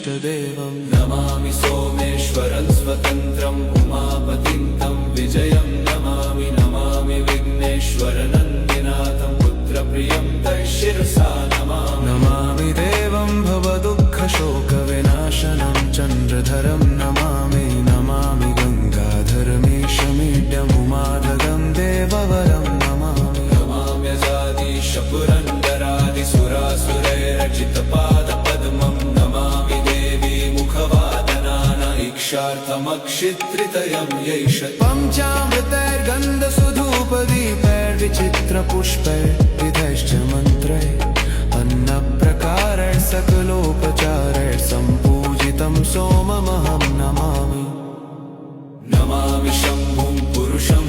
देवं नमामि सोमेश्वरं स्वतन्त्रम् उमापतिं तं विजयं नमामि नमामि विघ्नेश्वरनन्दिनाथं पुत्रप्रियं तैशिरसा नमामि नमामि देवं भवदुःखशोकविनाशनं चन्द्रधरं नमामि नमामि गङ्गाधरमीशमीड्यमुमाधगं देववरं नमामि नमाम्यजादिशपुरन्दरादिसुरासुरैरचितपादपद्मं नमामि देवी मुखवादनान इक्षार्थमक्षित्रितयं यैष पञ्चामृतैर्गन्धसुधूपदीपैर्विचित्रपुष्पैर्विधैश्च मन्त्रैः अन्नप्रकारैः सकलोपचारैः सम्पूजितं सोममहं नमामि नमामि शम्भुं पुरुषं